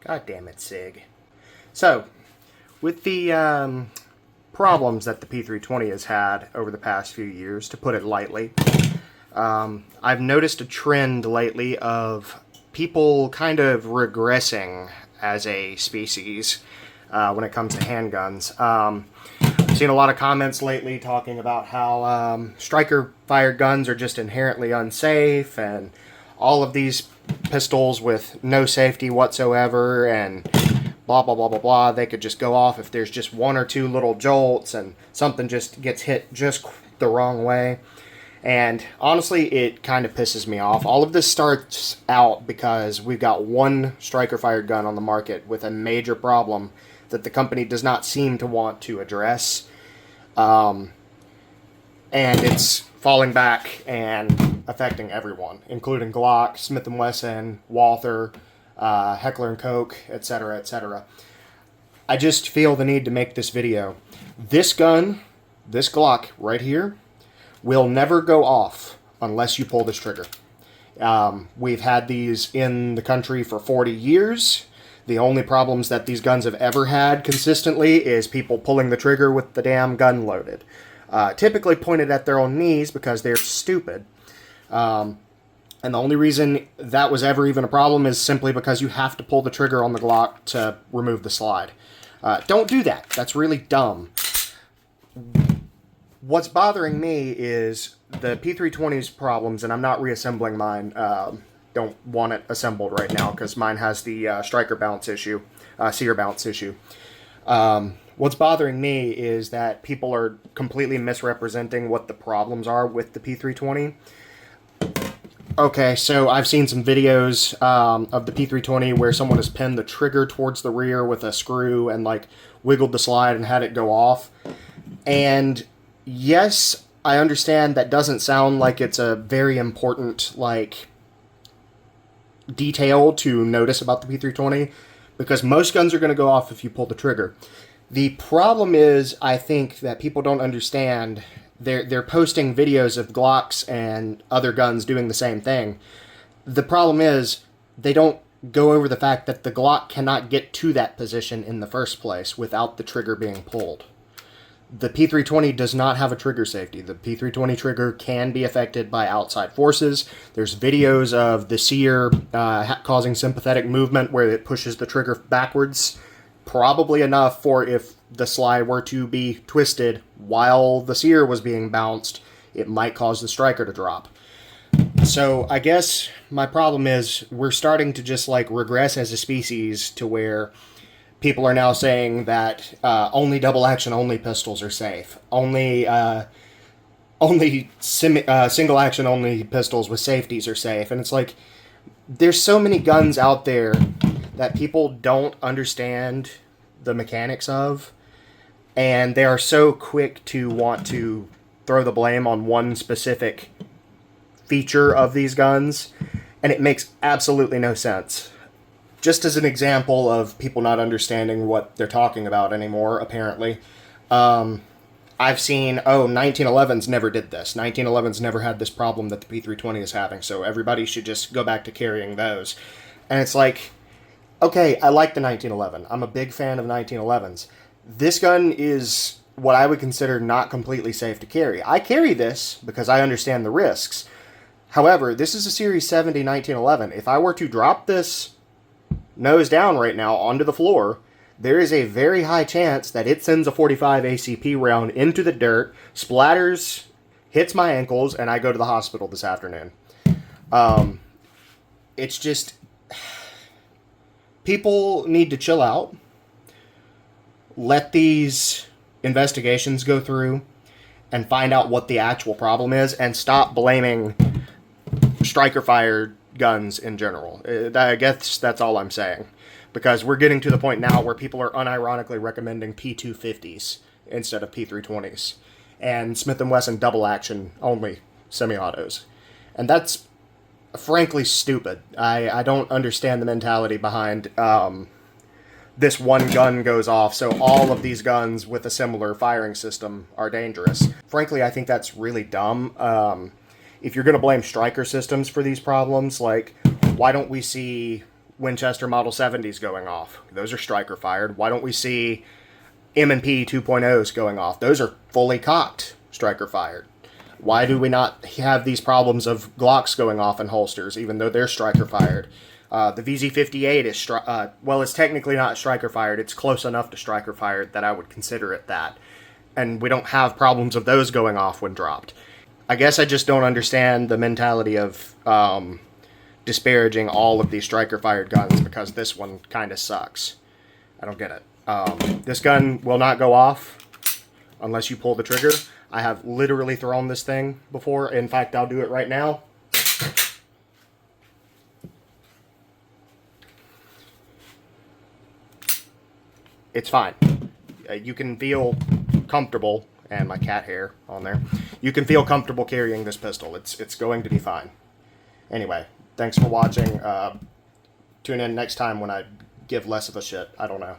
God damn it, Sig. So, with the problems that the P320 has had over the past few years, to put it lightly, I've noticed a trend lately of people kind of regressing as a species when it comes to handguns. I've seen a lot of comments lately talking about how striker-fired guns are just inherently unsafe, and all of these pistols with no safety whatsoever, and blah, blah, blah, blah, blah. They could just go off if there's just one or two little jolts and something just gets hit just the wrong way. And honestly, it kind of pisses me off. All of this starts out because we've got one striker-fired gun on the market with a major problem that the company does not seem to want to address. And it's falling back and affecting everyone, including Glock, Smith & Wesson, Walther, Heckler & Koch, etc., etc. I just feel the need to make this video. This gun, this Glock right here, will never go off unless you pull this trigger. We've had these in the country for 40 years. The only problems that these guns have ever had consistently is people pulling the trigger with the damn gun loaded. Typically pointed at their own knees because they're stupid. And the only reason that was ever even a problem is simply because you have to pull the trigger on the Glock to remove the slide. Don't do that. That's really dumb. What's bothering me is the P320's problems, and I'm not reassembling mine. Don't want it assembled right now because mine has the striker bounce issue, sear bounce issue. What's bothering me is that people are completely misrepresenting what the problems are with the P320. Okay, so I've seen some videos of the P320 where someone has pinned the trigger towards the rear with a screw and like wiggled the slide and had it go off. And yes, I understand that doesn't sound like it's a very important like detail to notice about the P320 because most guns are going to go off if you pull the trigger. The problem is, I think that people don't understand. They're posting videos of Glocks and other guns doing the same thing. The problem is they don't go over the fact that the Glock cannot get to that position in the first place without the trigger being pulled. The P320 does not have a trigger safety. The P320 trigger can be affected by outside forces. There's videos of the sear causing sympathetic movement where it pushes the trigger backwards, probably enough for if the slide were to be twisted while the sear was being bounced, it might cause the striker to drop. So I guess my problem is we're starting to just like regress as a species to where people are now saying that only double action only pistols are safe. Only single action only pistols with safeties are safe. And it's like, there's so many guns out there that people don't understand the mechanics of, and they are so quick to want to throw the blame on one specific feature of these guns, and it makes absolutely no sense. Just as an example of people not understanding what they're talking about anymore, apparently, I've seen, 1911s never did this. 1911s never had this problem that the P320 is having, so everybody should just go back to carrying those. And it's like, okay, I like the 1911. I'm a big fan of 1911s. This gun is what I would consider not completely safe to carry. I carry this because I understand the risks. However, this is a Series 70 1911. If I were to drop this nose down right now onto the floor, there is a very high chance that it sends a 45 ACP round into the dirt, splatters, hits my ankles, and I go to the hospital this afternoon. It's just, people need to chill out, let these investigations go through, and find out what the actual problem is, and stop blaming striker-fired guns in general. I guess that's all I'm saying. Because we're getting to the point now where people are unironically recommending P250s instead of P320s. And Smith & Wesson double action only semi-autos. And that's frankly stupid. I don't understand the mentality behind this one gun goes off, so all of these guns with a similar firing system are dangerous. Frankly, I think that's really dumb. If you're going to blame striker systems for these problems, like, why don't we see Winchester Model 70s going off? Those are striker fired. Why don't we see M&P 2.0s going off? Those are fully cocked striker fired. Why do we not have these problems of Glocks going off in holsters, even though they're striker fired? The VZ58 is, well, it's technically not striker fired. It's close enough to striker fired that I would consider it that. And we don't have problems of those going off when dropped. I guess I just don't understand the mentality of disparaging all of these striker fired guns because this one kind of sucks. I don't get it. This gun will not go off unless you pull the trigger. I have literally thrown this thing before. In fact, I'll do it right now. It's fine. You can feel comfortable, and my cat hair on there. You can feel comfortable carrying this pistol. It's going to be fine. Anyway, thanks for watching. Tune in next time when I give less of a shit. I don't know.